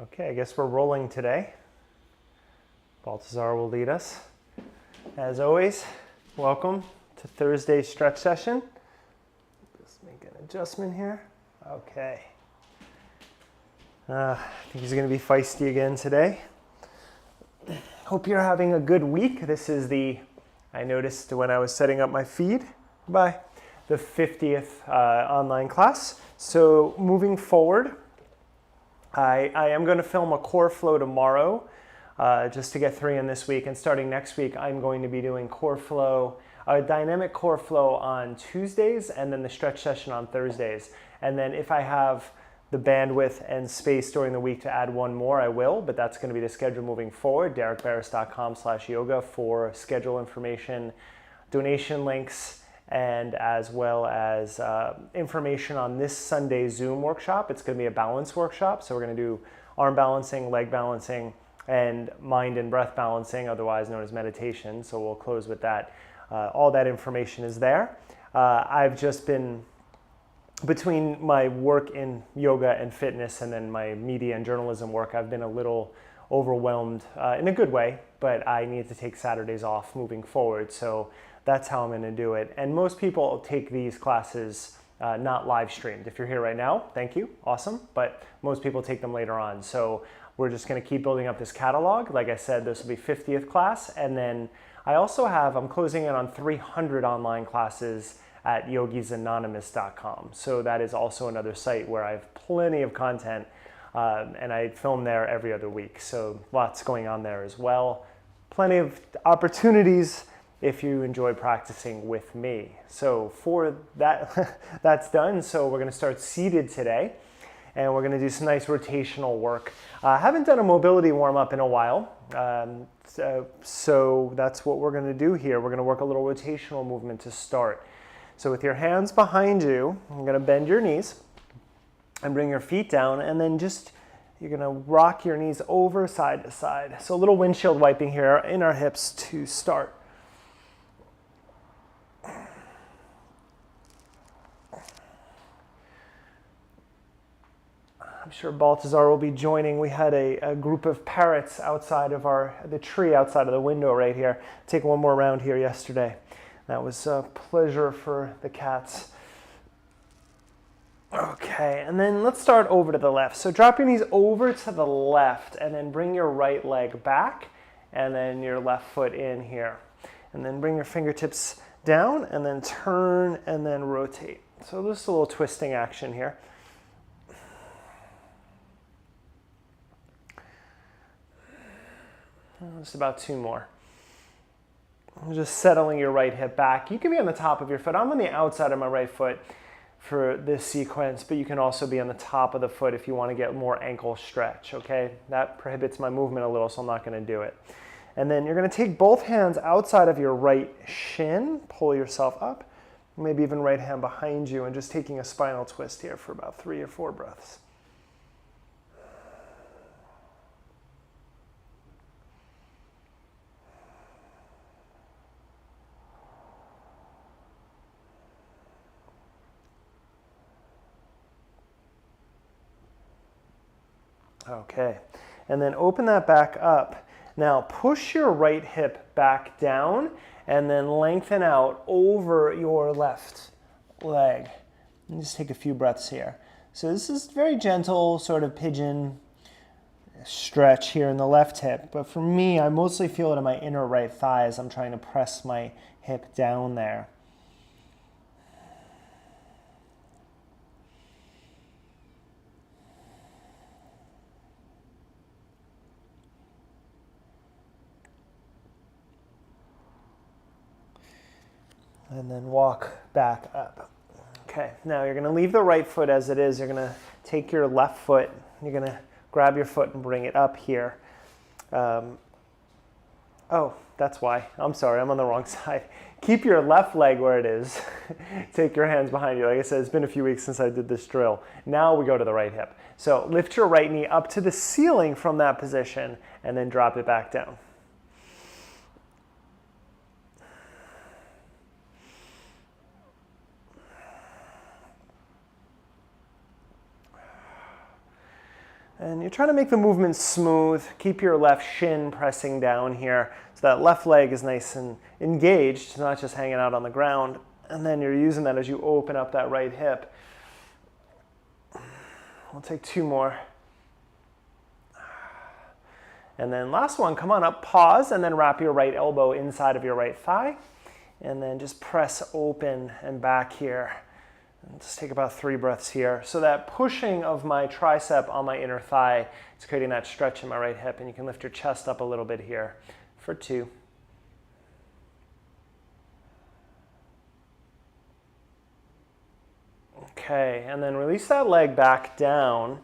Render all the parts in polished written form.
Okay, I guess we're rolling today. Baltazar will lead us. As always, welcome to Thursday's stretch session. Just make an adjustment here. Okay. I think he's going to be feisty again today. Hope you're having a good week. This is I noticed when I was setting up my feed, the 50th online class. So moving forward, I am going to film a core flow tomorrow just to get 3 in this week. And starting next week, I'm going to be doing core flow, dynamic core flow on Tuesdays and then the stretch session on Thursdays. And then if I have the bandwidth and space during the week to add one more, I will, but that's going to be the schedule moving forward. DerekBarris.com/yoga for schedule information, donation links, and as well as information on this Sunday's Zoom workshop. It's going to be a balance workshop, so we're going to do arm balancing, leg balancing, and mind and breath balancing, otherwise known as meditation, so we'll close with that. All that information is there. I've just been, between my work in yoga and fitness and then my media and journalism work, I've been a little overwhelmed in a good way, but I need to take Saturdays off moving forward, so that's how I'm going to do it. And most people take these classes not live streamed. If you're here right now, thank you, awesome, but most people take them later on. So we're just going to keep building up this catalog. Like I said, this will be 50th class, and then I'm closing in on 300 online classes at yogisanonymous.com. So that is also another site where I have plenty of content, and I film there every other week. So lots going on there as well. Plenty of opportunities if you enjoy practicing with me. So for that, that's done. So we're gonna start seated today, and we're gonna do some nice rotational work. I haven't done a mobility warm-up in a while, so that's what we're gonna do here. We're gonna work a little rotational movement to start. So with your hands behind you, you're gonna bend your knees and bring your feet down, and then you're gonna rock your knees over side to side. So a little windshield wiping here in our hips to start. I'm sure Baltazar will be joining. We had a group of parrots outside of the tree outside of the window right here. Take one more round here yesterday. That was a pleasure for the cats. Okay, and then let's start over to the left. So drop your knees over to the left and then bring your right leg back and then your left foot in here. And then bring your fingertips down and then turn and then rotate. So just a little twisting action here. Just about 2 more. Just settling your right hip back. You can be on the top of your foot. I'm on the outside of my right foot for this sequence, but you can also be on the top of the foot if you want to get more ankle stretch, okay? That prohibits my movement a little, so I'm not going to do it. And then you're going to take both hands outside of your right shin, pull yourself up, maybe even right hand behind you, and just taking a spinal twist here for about 3 or 4 breaths. Okay, and then open that back up. Now push your right hip back down and then lengthen out over your left leg. And just take a few breaths here. So this is very gentle sort of pigeon stretch here in the left hip, but for me, I mostly feel it in my inner right thigh as I'm trying to press my hip down there. And then walk back up. Okay, now you're going to leave the right foot as it is. You're going to take your left foot, you're going to grab your foot and bring it up here. Oh, that's why. I'm sorry, I'm on the wrong side. Keep your left leg where it is. Take your hands behind you. Like I said, it's been a few weeks since I did this drill. Now we go to the right hip. So lift your right knee up to the ceiling from that position and then drop it back down. And you're trying to make the movement smooth. Keep your left shin pressing down here so that left leg is nice and engaged. It's not just hanging out on the ground. And then you're using that as you open up that right hip. We'll take 2 more. And then last one, come on up, pause, and then wrap your right elbow inside of your right thigh. And then just press open and back here. And just take about 3 breaths here. So that pushing of my tricep on my inner thigh is creating that stretch in my right hip. And you can lift your chest up a little bit here for 2. Okay, and then release that leg back down.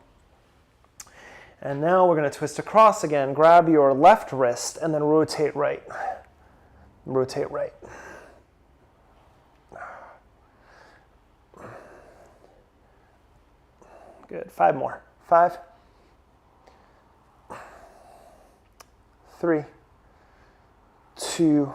And now we're going to twist across again. Grab your left wrist and then rotate right. Rotate right. Good. 5 more. 5, 3, 2,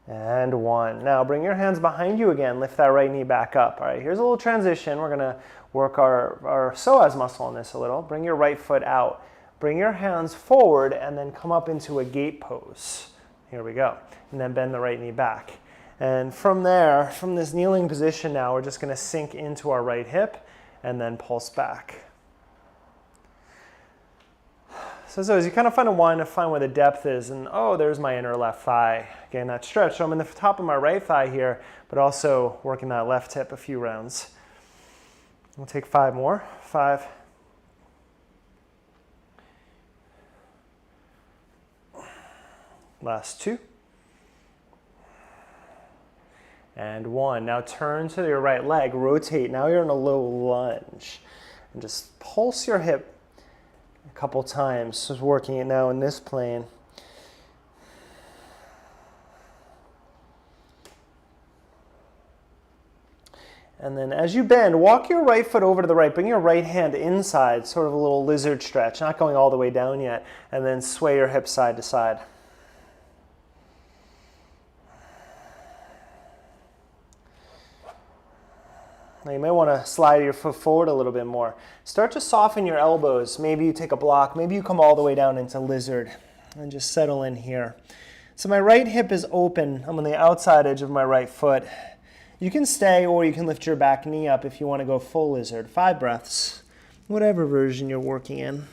and 1. Now bring your hands behind you again. Lift that right knee back up. All right, here's a little transition. We're going to work our psoas muscle on this a little. Bring your right foot out. Bring your hands forward and then come up into a gate pose. Here we go. And then bend the right knee back. And from there, from this kneeling position now, we're just going to sink into our right hip and then pulse back. So as you kind of want to find where the depth is, and oh, there's my inner left thigh. Again, that stretch. So I'm in the top of my right thigh here, but also working that left hip a few rounds. We'll take 5 more. 5. Last 2. And 1. Now turn to your right leg, rotate. Now you're in a low lunge. And just pulse your hip a couple times. Just working it now in this plane. And then as you bend, walk your right foot over to the right. Bring your right hand inside, sort of a little lizard stretch, not going all the way down yet. And then sway your hips side to side. Now you may want to slide your foot forward a little bit more. Start to soften your elbows. Maybe you take a block. Maybe you come all the way down into lizard and just settle in here. So my right hip is open. I'm on the outside edge of my right foot. You can stay or you can lift your back knee up if you want to go full lizard. 5 breaths, whatever version you're working in.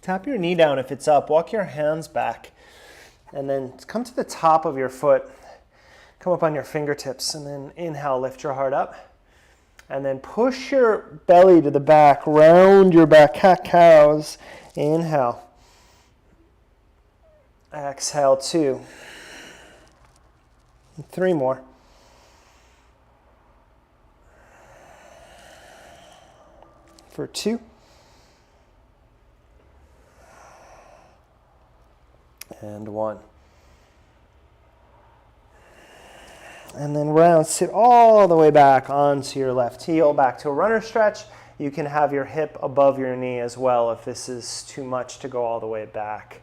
Tap your knee down if it's up. Walk your hands back. And then come to the top of your foot. Come up on your fingertips. And then inhale, lift your heart up. And then push your belly to the back. Round your back, cat-cows. Inhale. Exhale, 2. 3 more. For 2. And 1. And then round, sit all the way back onto your left heel, back to a runner stretch. You can have your hip above your knee as well if this is too much to go all the way back.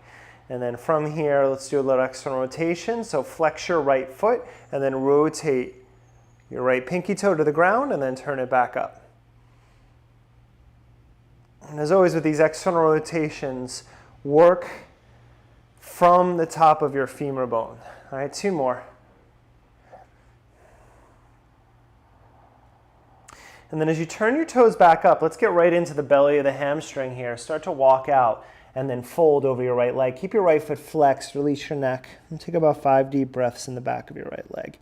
And then from here, let's do a little external rotation. So flex your right foot and then rotate your right pinky toe to the ground and then turn it back up. And as always with these external rotations, work from the top of your femur bone. All right, 2 more. And then as you turn your toes back up, let's get right into the belly of the hamstring here. Start to walk out and then fold over your right leg. Keep your right foot flexed, release your neck, and take about 5 deep breaths in the back of your right leg.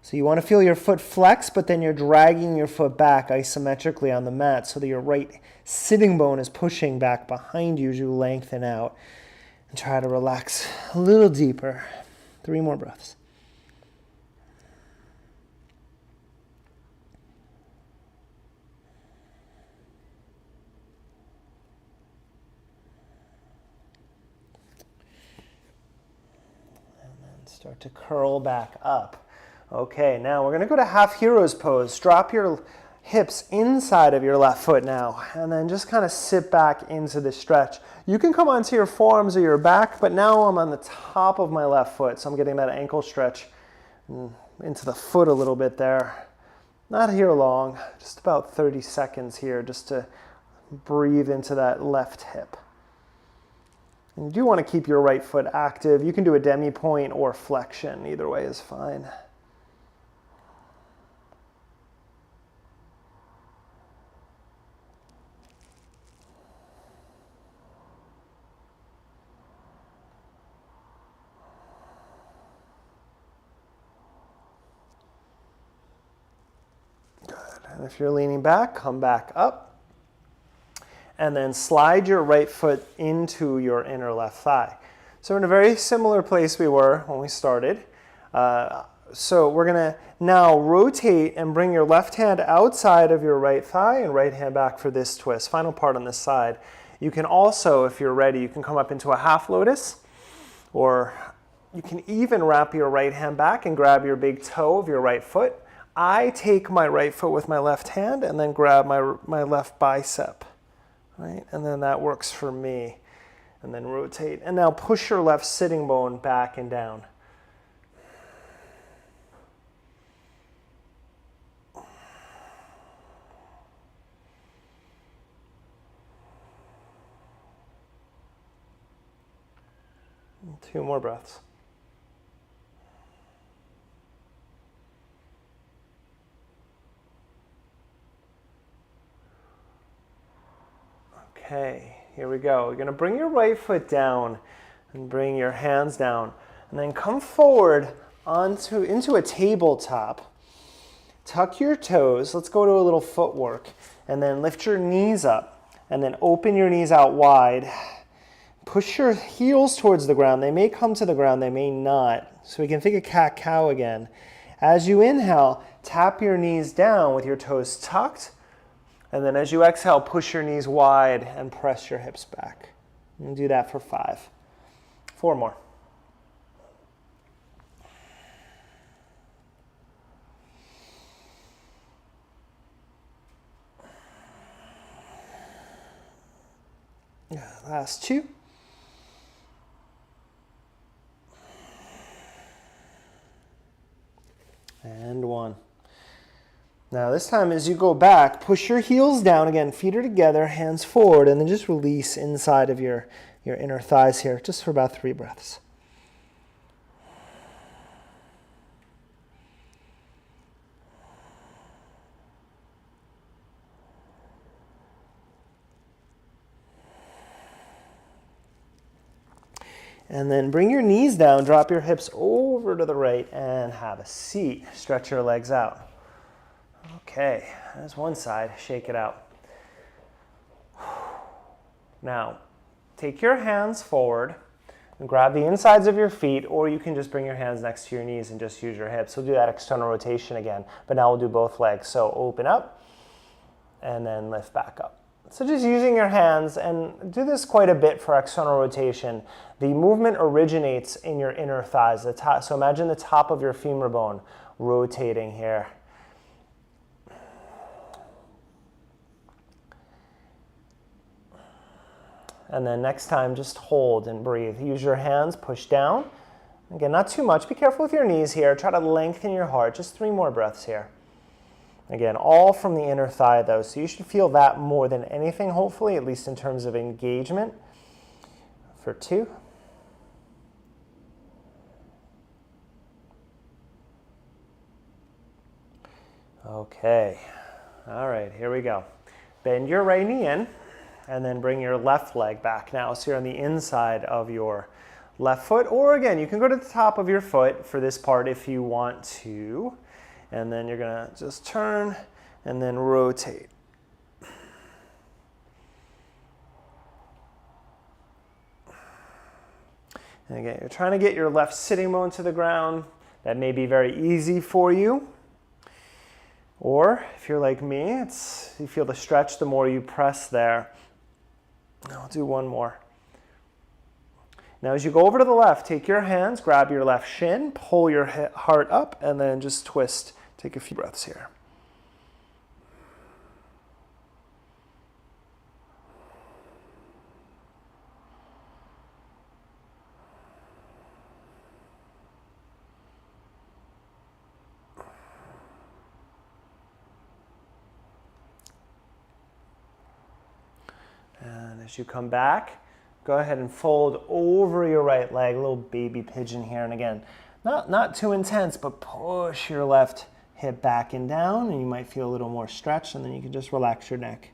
So you want to feel your foot flex, but then you're dragging your foot back isometrically on the mat so that your right sitting bone is pushing back behind you as you lengthen out. And try to relax a little deeper. 3 more breaths. And then start to curl back up. Okay, now we're going to go to half hero's pose. Drop your hips inside of your left foot now, and then just kind of sit back into the stretch. You can come onto your forearms or your back, but now I'm on the top of my left foot, so I'm getting that ankle stretch into the foot a little bit there. Not here long, just about 30 seconds here, just to breathe into that left hip. And you do want to keep your right foot active. You can do a demi-point or flexion, either way is fine. And if you're leaning back, come back up. And then slide your right foot into your inner left thigh. So we're in a very similar place we were when we started. So we're going to now rotate and bring your left hand outside of your right thigh and right hand back for this twist. Final part on this side. You can also, if you're ready, you can come up into a half lotus, or you can even wrap your right hand back and grab your big toe of your right foot. I take my right foot with my left hand and then grab my left bicep, right? And then that works for me. And then rotate. And now push your left sitting bone back and down. And 2 more breaths. Okay, here we go. You're going to bring your right foot down and bring your hands down. And then come forward into a tabletop. Tuck your toes. Let's go to a little footwork. And then lift your knees up. And then open your knees out wide. Push your heels towards the ground. They may come to the ground, they may not. So we can think of cat-cow again. As you inhale, tap your knees down with your toes tucked. And then as you exhale, push your knees wide and press your hips back. And do that for 5. 4 more. Last 2. And 1. Now this time as you go back, push your heels down again, feet are together, hands forward, and then just release inside of your inner thighs here, just for about 3 breaths. And then bring your knees down, drop your hips over to the right, and have a seat. Stretch your legs out. Okay, there's one side, shake it out. Now, take your hands forward and grab the insides of your feet, or you can just bring your hands next to your knees and just use your hips. We'll do that external rotation again, but now we'll do both legs. So open up and then lift back up. So just using your hands, and do this quite a bit for external rotation. The movement originates in your inner thighs. So imagine the top of your femur bone rotating here. And then next time, just hold and breathe. Use your hands, push down. Again, not too much. Be careful with your knees here. Try to lengthen your heart. Just 3 more breaths here. Again, all from the inner thigh though, so you should feel that more than anything, hopefully, at least in terms of engagement. For 2. Okay, all right, here we go. Bend your right knee in, and then bring your left leg back now. So you're on the inside of your left foot, or again, you can go to the top of your foot for this part if you want to. And then you're gonna just turn and then rotate. And again, you're trying to get your left sitting bone to the ground. That may be very easy for you. Or if you're like me, you feel the stretch the more you press there. I'll do 1 more. Now as you go over to the left, take your hands, grab your left shin, pull your heart up, and then just twist. Take a few breaths here. As you come back, go ahead and fold over your right leg, a little baby pigeon here. And again, not too intense, but push your left hip back and down, and you might feel a little more stretch, and then you can just relax your neck.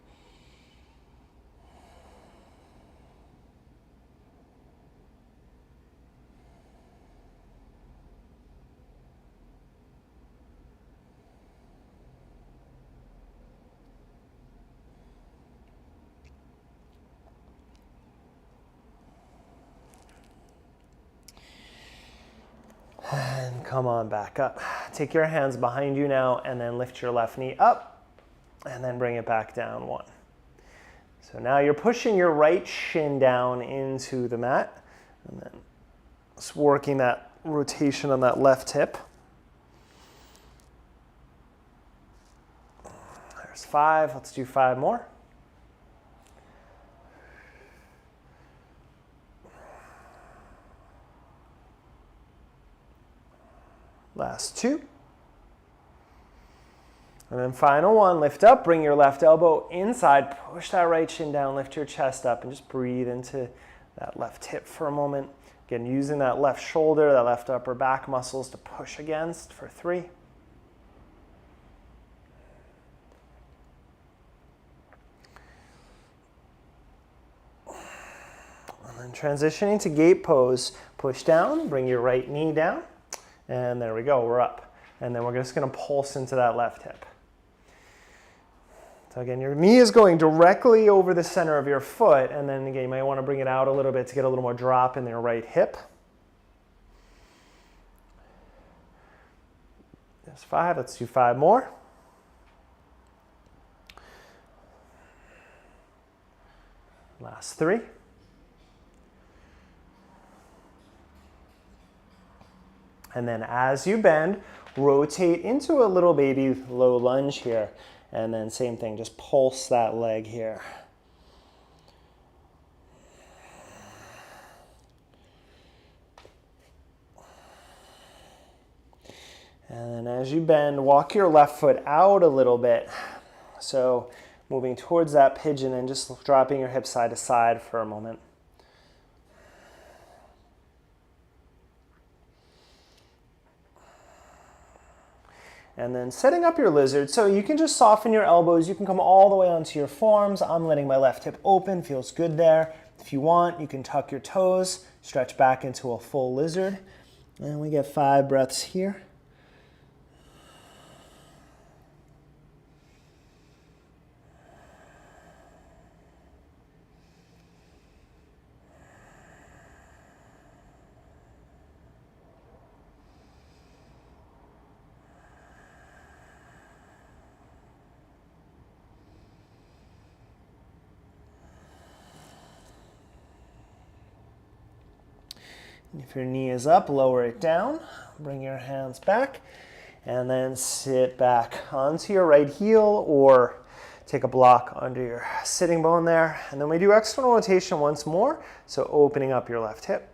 And come on back up. Take your hands behind you now and then lift your left knee up and then bring it back down, 1. So now you're pushing your right shin down into the mat and then just working that rotation on that left hip. There's 5. Let's do 5 more. Last 2. And then final 1, lift up, bring your left elbow inside, push that right shin down, lift your chest up, and just breathe into that left hip for a moment. Again, using that left shoulder, that left upper back muscles to push against for 3. And then transitioning to gate pose, push down, bring your right knee down. And there we go, we're up. And then we're just gonna pulse into that left hip. So again, your knee is going directly over the center of your foot, and then again, you might wanna bring it out a little bit to get a little more drop in your right hip. There's 5, let's do 5 more. Last 3. And then as you bend, rotate into a little baby low lunge here. And then same thing, just pulse that leg here. And then as you bend, walk your left foot out a little bit. So moving towards that pigeon and just dropping your hips side to side for a moment. And then setting up your lizard, so you can just soften your elbows. You can come all the way onto your forearms. I'm letting my left hip open, feels good there. If you want, you can tuck your toes, stretch back into a full lizard. And we get 5 breaths here. If your knee is up, lower it down, bring your hands back, and then sit back onto your right heel or take a block under your sitting bone there. And then we do external rotation once more, so opening up your left hip,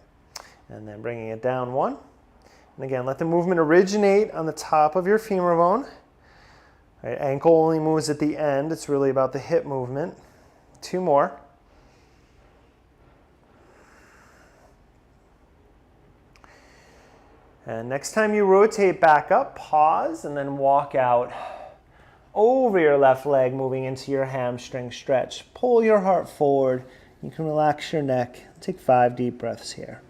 and then bringing it down 1. And again, let the movement originate on the top of your femur bone. Right, ankle only moves at the end, it's really about the hip movement. 2 more. And next time you rotate back up, pause and then walk out over your left leg, moving into your hamstring stretch. Pull your heart forward. You can relax your neck. Take 5 deep breaths here.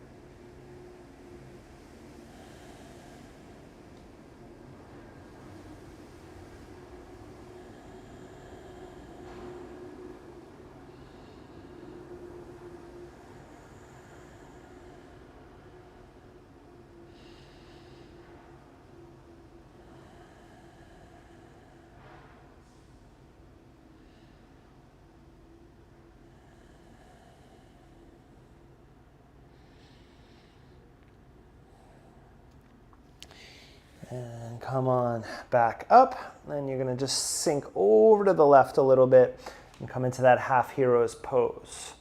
And come on back up. Then you're gonna just sink over to the left a little bit and come into that half hero's pose.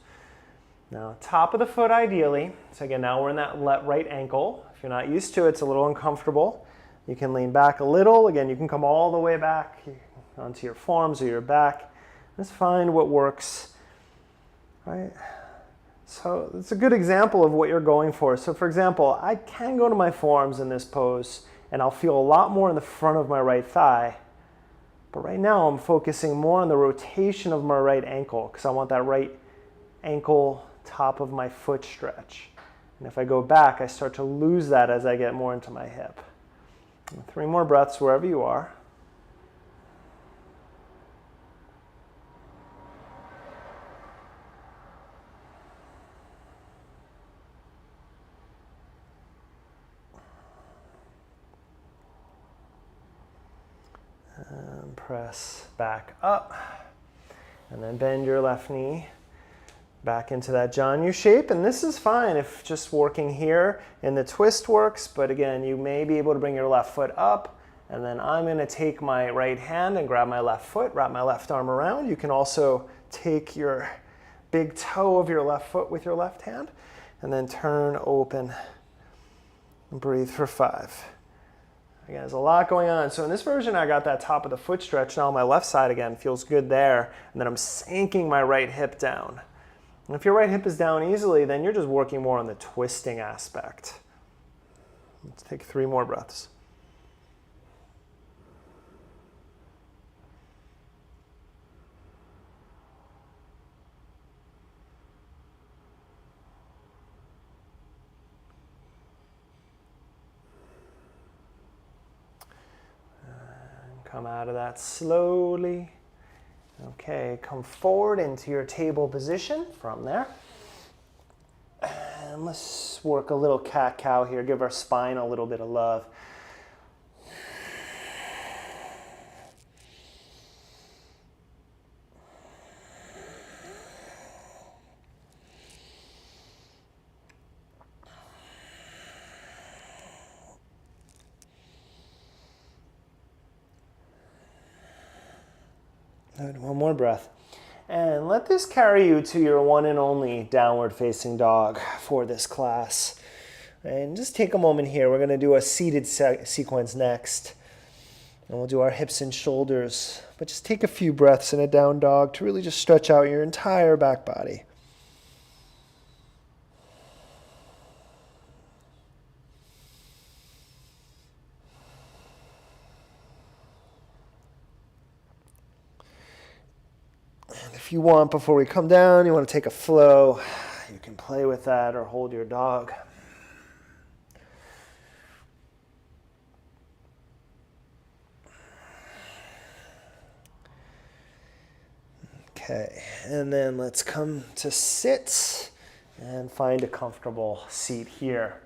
Now, top of the foot ideally. So again, now we're in that right ankle. If you're not used to it, it's a little uncomfortable. You can lean back a little. Again, you can come all the way back onto your forearms or your back. Just find what works right? So it's a good example of what you're going for. So for example, I can go to my forearms in this pose and I'll feel a lot more in the front of my right thigh. But right now I'm focusing more on the rotation of my right ankle because I want that right ankle top of my foot stretch. And if I go back, I start to lose that as I get more into my hip. And 3 more breaths wherever you are. And press back up. And then bend your left knee back into that John U shape. And this is fine if just working here in the twist works, but again, you may be able to bring your left foot up, and then I'm gonna take my right hand and grab my left foot, wrap my left arm around. You can also take your big toe of your left foot with your left hand, and then turn open and breathe for 5. Again, there's a lot going on. So in this version, I got that top of the foot stretch. Now on my left side again, feels good there. And then I'm sinking my right hip down. And if your right hip is down easily, then you're just working more on the twisting aspect. Let's take 3 more breaths. And come out of that slowly. Okay, come forward into your table position from there. And let's work a little cat-cow here, give our spine a little bit of love. Good, 1 more breath. And let this carry you to your one and only downward facing dog for this class. And just take a moment here. We're going to do a seated sequence next. And we'll do our hips and shoulders. But just take a few breaths in a down dog to really just stretch out your entire back body. And if you want, before we come down, you want to take a flow, you can play with that or hold your dog. Okay, and then let's come to sit and find a comfortable seat here.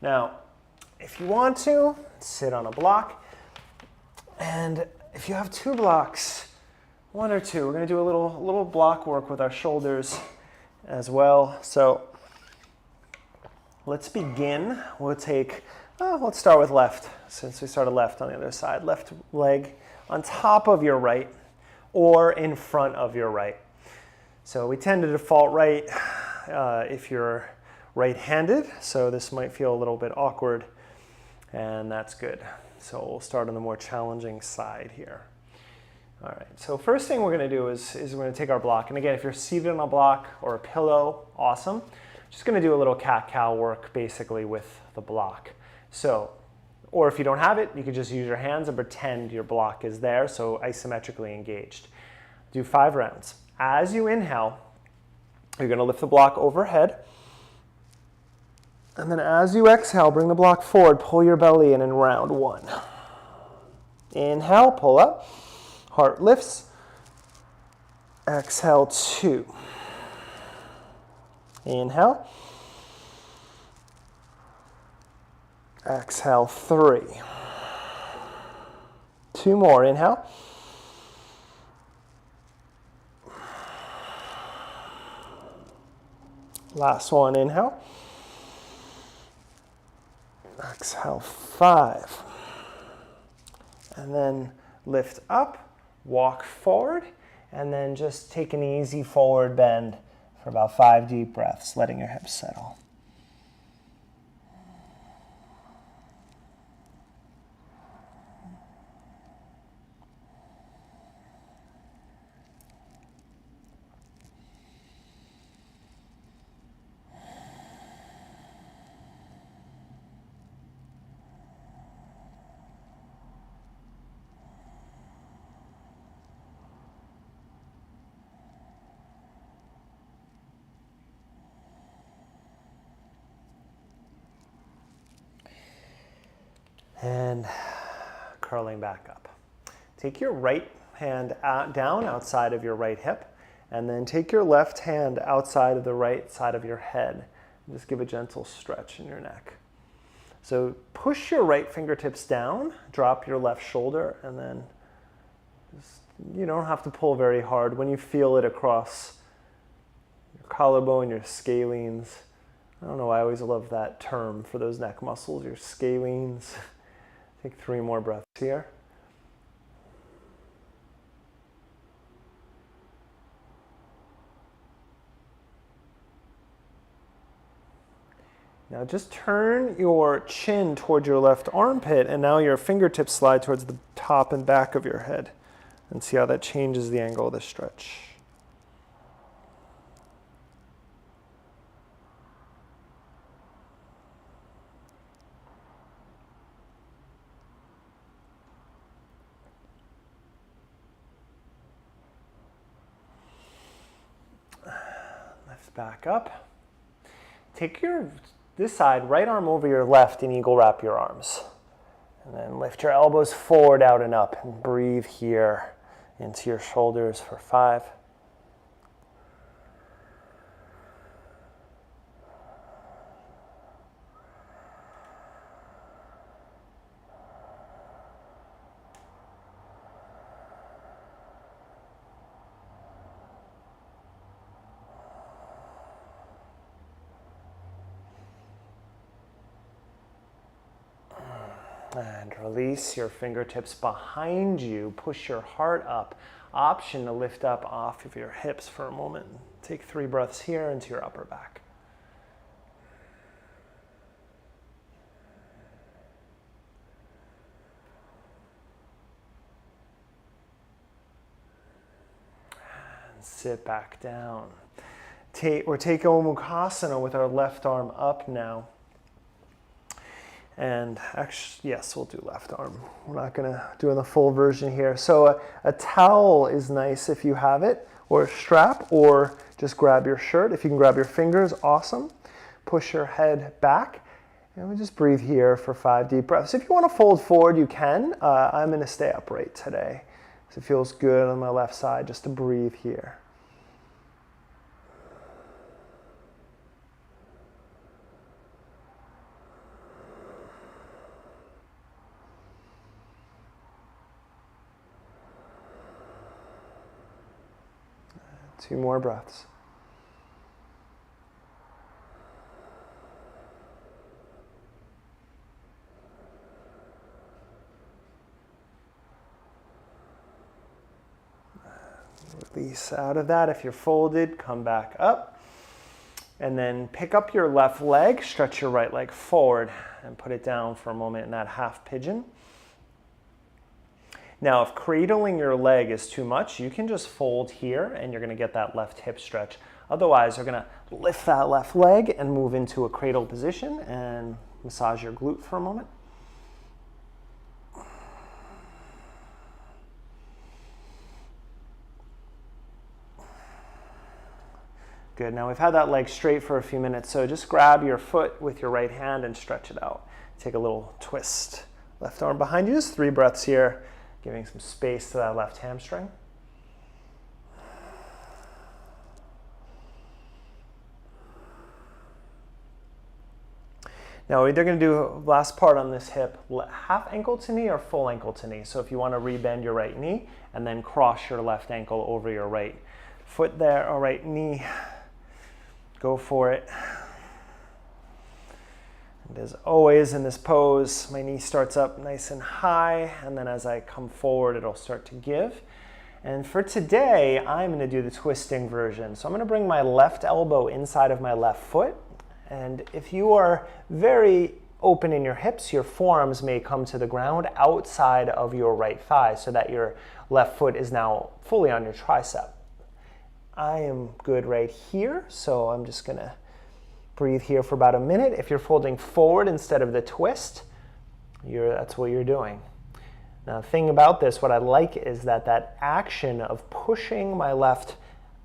Now, if you want to, sit on a block. And if you have 2 blocks, 1 or 2, we're going to do a little block work with our shoulders as well. So let's begin. We'll take, let's start with left, since we started left on the other side. Left leg on top of your right or in front of your right. So we tend to default right if you're right-handed, so this might feel a little bit awkward, and that's good. So we'll start on the more challenging side here. All right, so first thing we're going to do is we're going to take our block. And again, if you're seated on a block or a pillow, awesome. Just going to do a little cat-cow work basically with the block. So, or if you don't have it, you can just use your hands and pretend your block is there, so isometrically engaged. Do 5 rounds. As you inhale, you're going to lift the block overhead. And then as you exhale, bring the block forward, pull your belly in round 1. Inhale, pull up. Heart lifts. Exhale, 2. Inhale. Exhale, 3. 2 more. Inhale. Last one. Inhale. Exhale, 5. And then lift up, walk forward, and then just take an easy forward bend for about 5 deep breaths, letting your hips settle. And curling back up. Take your right hand down outside of your right hip, and then take your left hand outside of the right side of your head. And just give a gentle stretch in your neck. So push your right fingertips down, drop your left shoulder, and then just, you don't have to pull very hard. When you feel it across your collarbone, your scalenes, I don't know, I always love that term for those neck muscles, your scalenes. Take 3 more breaths here. Now just turn your chin toward your left armpit, and now your fingertips slide towards the top and back of your head. And see how that changes the angle of the stretch. Lift back up. Take this side, right arm over your left, and eagle wrap your arms. And then lift your elbows forward, out, and up. And breathe here into your shoulders for 5. And release your fingertips behind you. Push your heart up. Option to lift up off of your hips for a moment. Take 3 breaths here into your upper back. And sit back down. We're taking Mukhasana with our left arm up now. And actually, yes, we'll do left arm. We're not going to do the full version here. So a towel is nice if you have it, or a strap, or just grab your shirt. If you can grab your fingers, awesome. Push your head back, and we just breathe here for 5 deep breaths. If you want to fold forward, you can. I'm going to stay upright today. So it feels good on my left side just to breathe here. Two more breaths. Release out of that. If you're folded, come back up. And then pick up your left leg, stretch your right leg forward, and put it down for a moment in that half pigeon. Now, if cradling your leg is too much, you can just fold here and you're going to get that left hip stretch. Otherwise, you're going to lift that left leg and move into a cradle position and massage your glute for a moment. Good. Now we've had that leg straight for a few minutes, so just grab your foot with your right hand and stretch it out. Take a little twist. Left arm behind you. Just 3 breaths here. Giving some space to that left hamstring. Now we're either going to do last part on this hip, half ankle to knee or full ankle to knee. So if you want to rebend your right knee and then cross your left ankle over your right foot there, or right knee, go for it. And as always in this pose, my knee starts up nice and high, and then as I come forward, it'll start to give. And for today, I'm going to do the twisting version. So I'm going to bring my left elbow inside of my left foot. And if you are very open in your hips, your forearms may come to the ground outside of your right thigh so that your left foot is now fully on your tricep. I am good right here, so I'm just going to breathe here for about a minute. If you're folding forward instead of the twist, that's what you're doing. Now, the thing about this, what I like is that action of pushing my left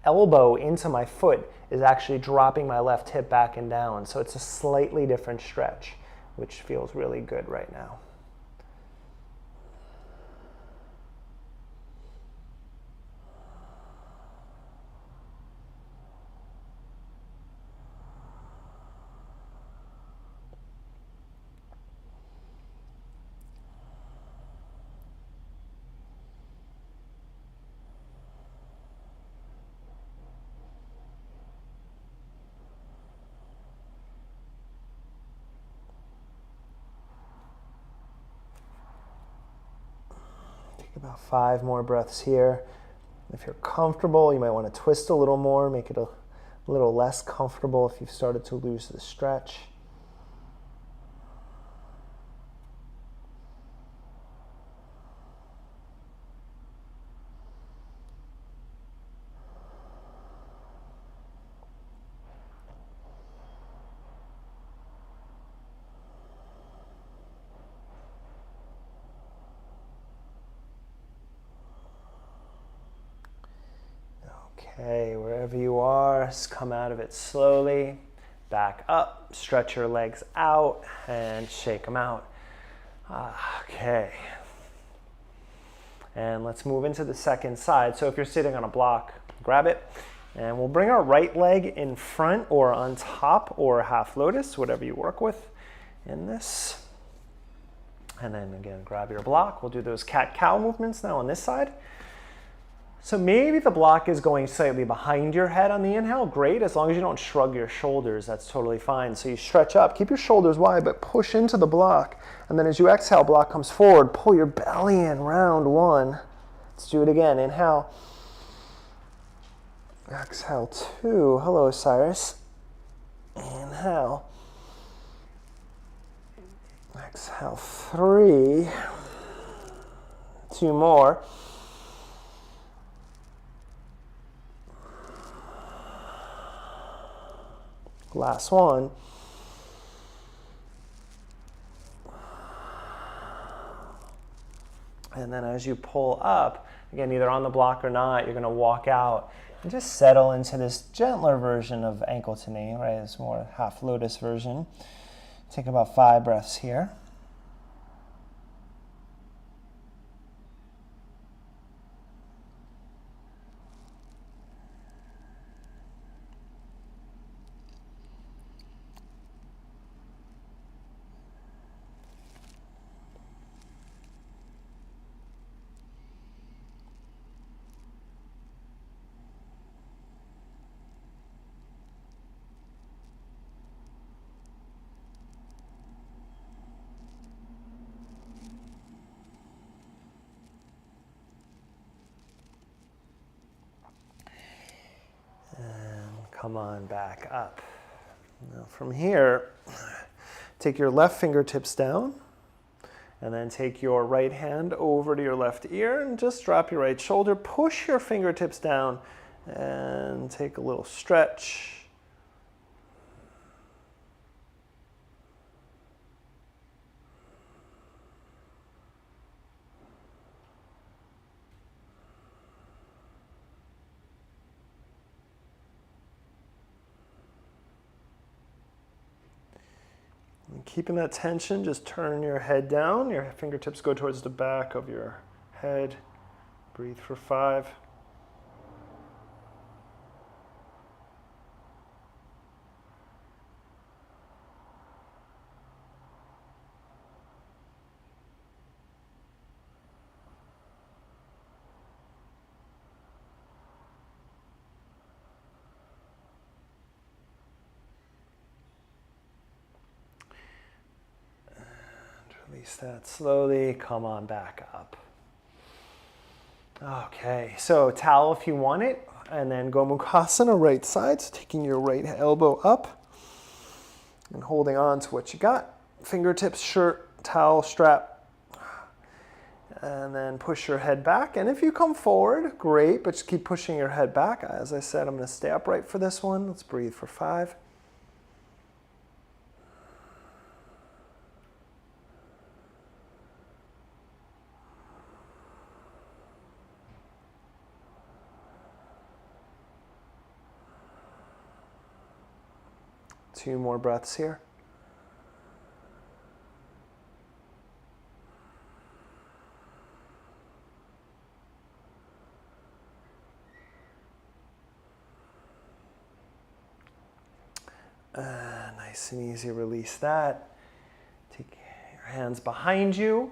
elbow into my foot is actually dropping my left hip back and down. So it's a slightly different stretch, which feels really good right now. about 5 more breaths here. If you're comfortable, you might want to twist a little more, make it a little less comfortable if you've started to lose the stretch. Okay, wherever you are, just come out of it slowly. Back up, stretch your legs out, and shake them out. Okay. And let's move into the second side. So if you're sitting on a block, grab it. And we'll bring our right leg in front or on top or half lotus, whatever you work with in this. And then again, grab your block. We'll do those cat-cow movements now on this side. So maybe the block is going slightly behind your head on the inhale. Great, as long as you don't shrug your shoulders, that's totally fine. So you stretch up, keep your shoulders wide, but push into the block. And then as you exhale, block comes forward, pull your belly in, round 1. Let's do it again, inhale. Exhale 2, hello Cyrus. Inhale. Exhale 3. 2 more. Last one. And then as you pull up, again, either on the block or not, you're going to walk out and just settle into this gentler version of ankle to knee, right? This more half lotus version. Take about 5 breaths here. Come on back up. Now from here, take your left fingertips down and then take your right hand over to your left ear and just drop your right shoulder. Push your fingertips down and take a little stretch. Keeping that tension, just turn your head down. Your fingertips go towards the back of your head. Breathe for 5. Release that slowly, come on back up. Okay, so towel if you want it, and then Gomukhasana, right side, so taking your right elbow up and holding on to what you got. Fingertips, shirt, towel, strap, and then push your head back. And if you come forward, great, but just keep pushing your head back. As I said, I'm gonna stay upright for this one. Let's breathe for 5. Two more breaths here. Nice and easy, release that. Take your hands behind you,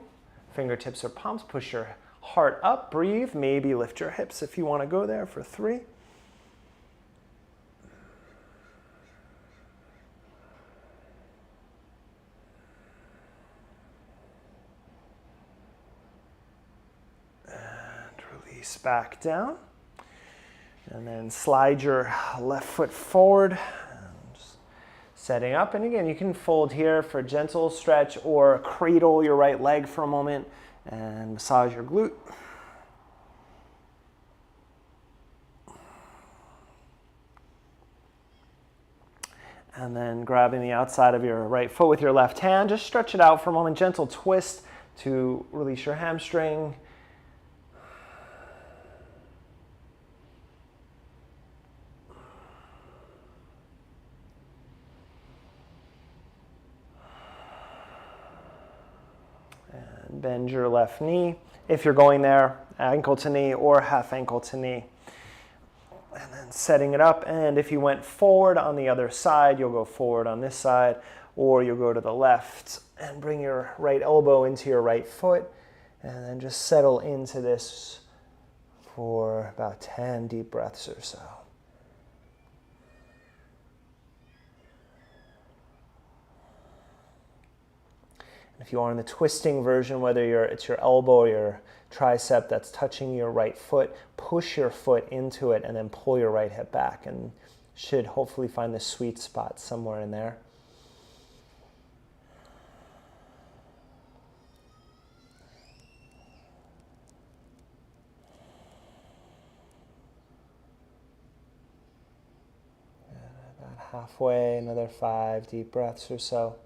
fingertips or palms, push your heart up, breathe, maybe lift your hips if you want to go there for 3. Release back down. And then slide your left foot forward. Just setting up. And again, you can fold here for a gentle stretch or cradle your right leg for a moment and massage your glute. And then grabbing the outside of your right foot with your left hand, just stretch it out for a moment. Gentle twist to release your hamstring. And bend your left knee. If you're going there, ankle to knee or half ankle to knee. And then setting it up, and if you went forward on the other side, you'll go forward on this side, or you'll go to the left and bring your right elbow into your right foot, and then just settle into this for about 10 deep breaths or so. And if you are in the twisting version, whether it's your elbow or your tricep that's touching your right foot, push your foot into it and then pull your right hip back, and should hopefully find the sweet spot somewhere in there. About halfway, another 5 deep breaths or so.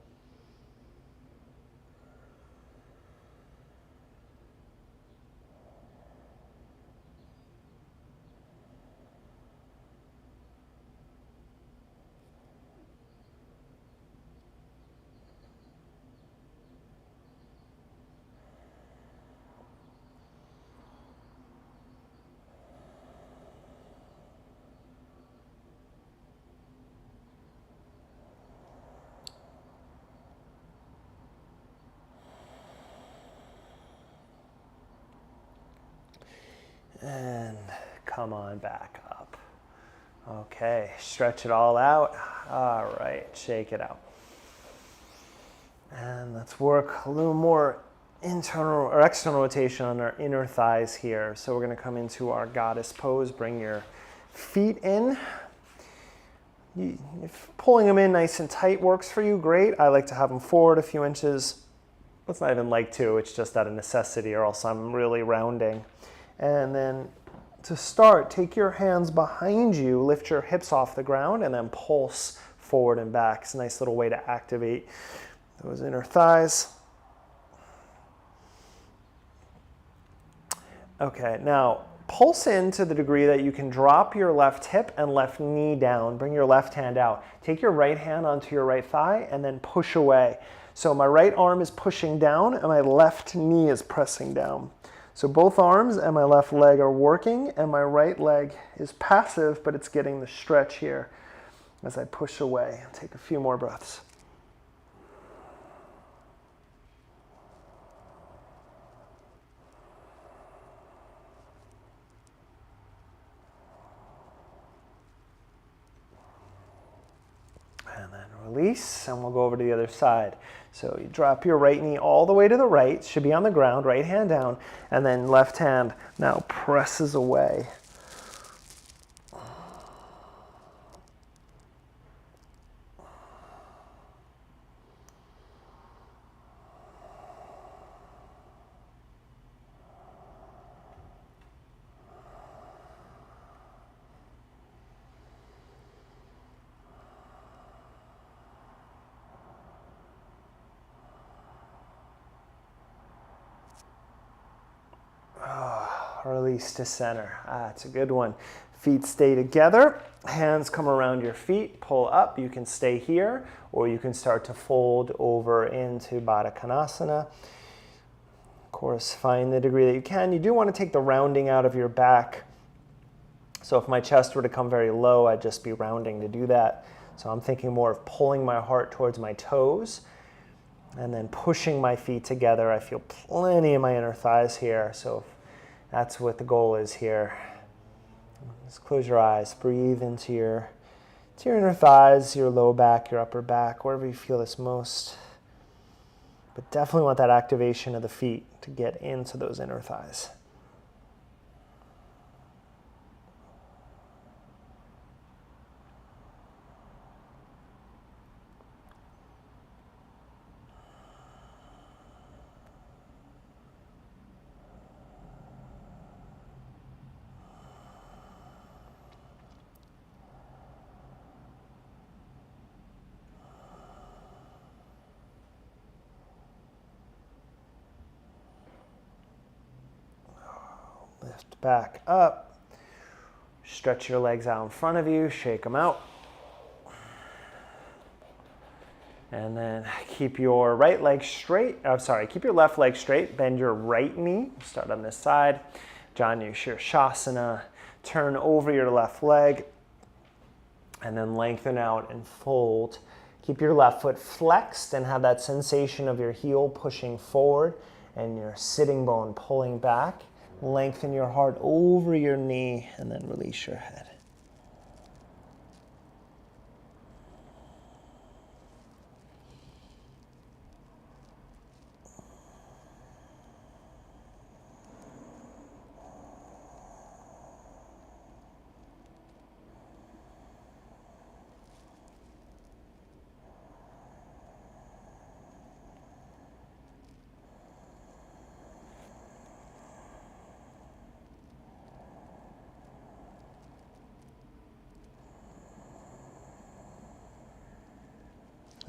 And come on back up. Okay, stretch it all out. All right, shake it out. And let's work a little more internal or external rotation on our inner thighs here. So we're going to come into our goddess pose. Bring your feet in. If pulling them in nice and tight works for you, great. I like to have them forward a few inches. It's not even like to, it's just out of necessity, or else I'm really rounding. And then to start, take your hands behind you, lift your hips off the ground, and then pulse forward and back. It's a nice little way to activate those inner thighs. Okay, now pulse in to the degree that you can drop your left hip and left knee down. Bring your left hand out. Take your right hand onto your right thigh and then push away. So my right arm is pushing down and my left knee is pressing down. So both arms and my left leg are working, and my right leg is passive, but it's getting the stretch here as I push away. Take a few more breaths. And then release, and we'll go over to the other side. So you drop your right knee all the way to the right, should be on the ground, right hand down, and then left hand now presses away. Release to center. It's a good one. Feet stay together. Hands come around your feet. Pull up. You can stay here, or you can start to fold over into Baddha Konasana. Of course, find the degree that you can. You do want to take the rounding out of your back. So if my chest were to come very low, I'd just be rounding to do that. So I'm thinking more of pulling my heart towards my toes and then pushing my feet together. I feel plenty in my inner thighs here. So that's what the goal is here. Just close your eyes. Breathe into your inner thighs, your low back, your upper back, wherever you feel this most. But definitely want that activation of the feet to get into those inner thighs. Lift back up. Stretch your legs out in front of you, shake them out. And then keep your right leg straight. Keep your left leg straight. Bend your right knee. Start on this side. Janu Shirshasana. Turn over your left leg. And then lengthen out and fold. Keep your left foot flexed and have that sensation of your heel pushing forward and your sitting bone pulling back. Lengthen your heart over your knee and then release your head.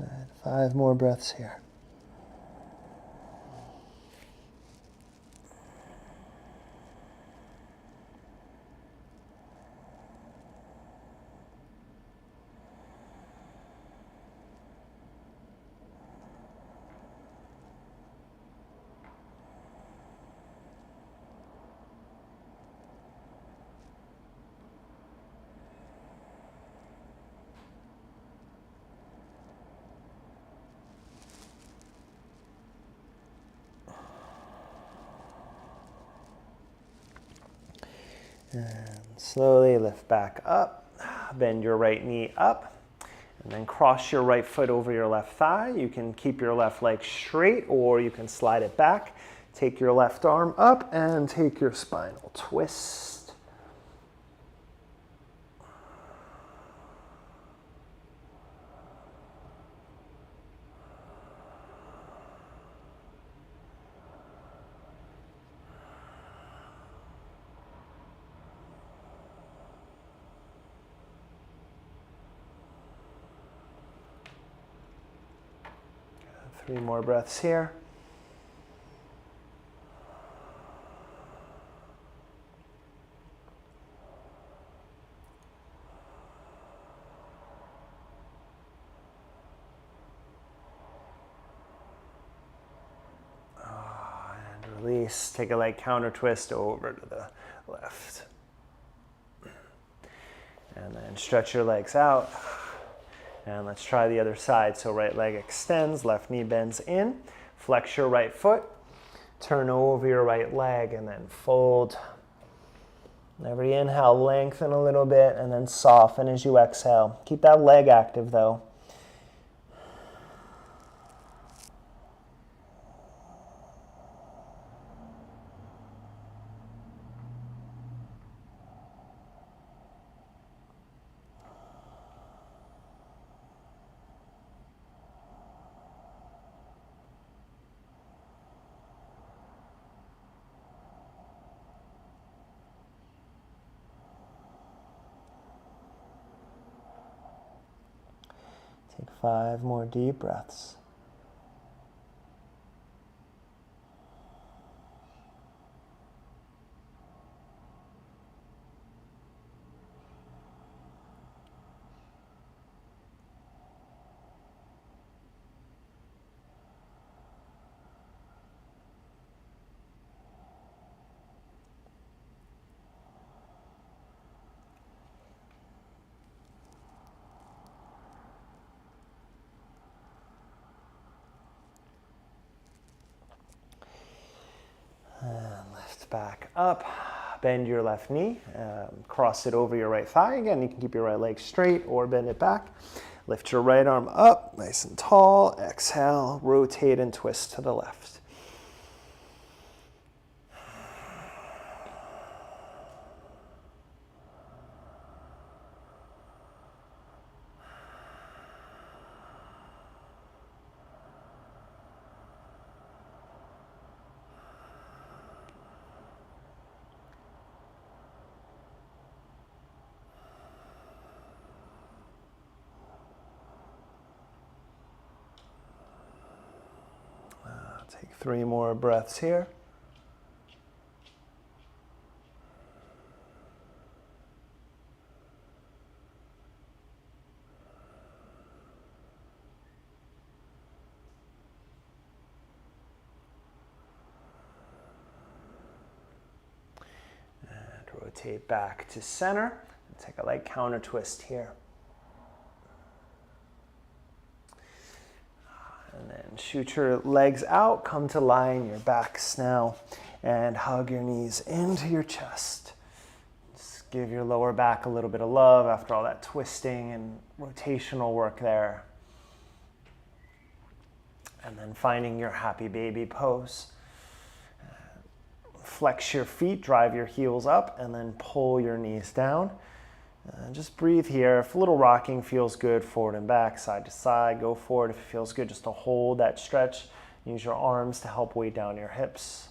All right, 5 more breaths here. And slowly lift back up, bend your right knee up, and then cross your right foot over your left thigh. You can keep your left leg straight or you can slide it back. Take your left arm up and take your spinal twist. Three more breaths here. And release. Take a light counter twist over to the left. And then stretch your legs out. And let's try the other side. So right leg extends, left knee bends in. Flex your right foot. Turn over your right leg and then fold. Every inhale, lengthen a little bit and then soften as you exhale. Keep that leg active though. Take 5 more deep breaths. And lift back up, bend your left knee, cross it over your right thigh. Again, you can keep your right leg straight or bend it back. Lift your right arm up, nice and tall. Exhale, rotate and twist to the left. Take 3 more breaths here. Rotate back to center. Take a light counter twist here. And then shoot your legs out, come to lie in your backs now, and hug your knees into your chest. Just give your lower back a little bit of love after all that twisting and rotational work there. And then finding your happy baby pose. Flex your feet, drive your heels up, and then pull your knees down. Just breathe here. If a little rocking feels good, forward and back, side to side, go for it. If it feels good, just to hold that stretch. Use your arms to help weigh down your hips.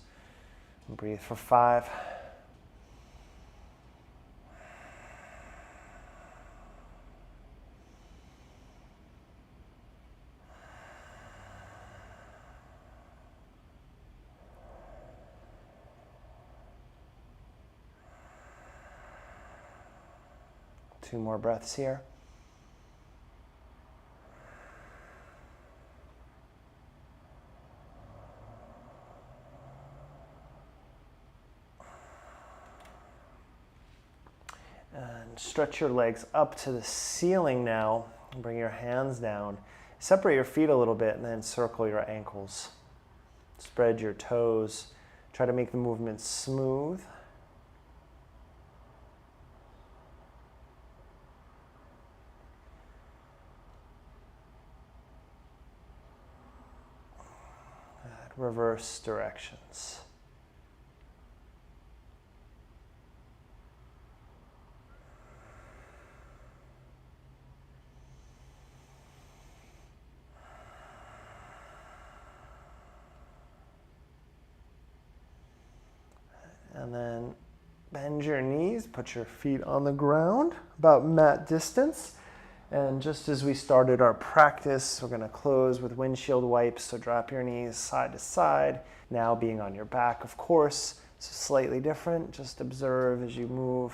And breathe for 5. Two more breaths here. And stretch your legs up to the ceiling now. Bring your hands down. Separate your feet a little bit and then circle your ankles. Spread your toes. Try to make the movement smooth. Reverse directions. And then bend your knees, put your feet on the ground, about mat distance. And just as we started our practice, we're going to close with windshield wipes. So drop your knees side to side, now being on your back, of course. So slightly different. Just observe as you move.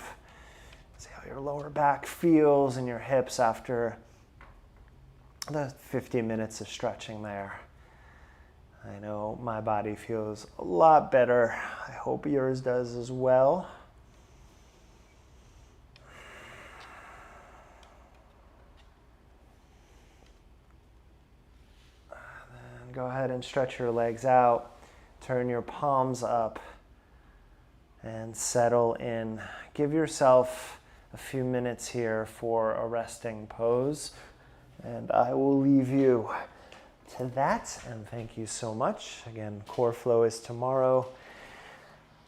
See how your lower back feels and your hips after the 50 minutes of stretching there. I know my body feels a lot better. I hope yours does as well. Go ahead and stretch your legs out. Turn your palms up and settle in. Give yourself a few minutes here for a resting pose. And I will leave you to that. And thank you so much. Again, core flow is tomorrow.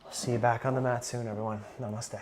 I'll see you back on the mat soon, everyone. Namaste.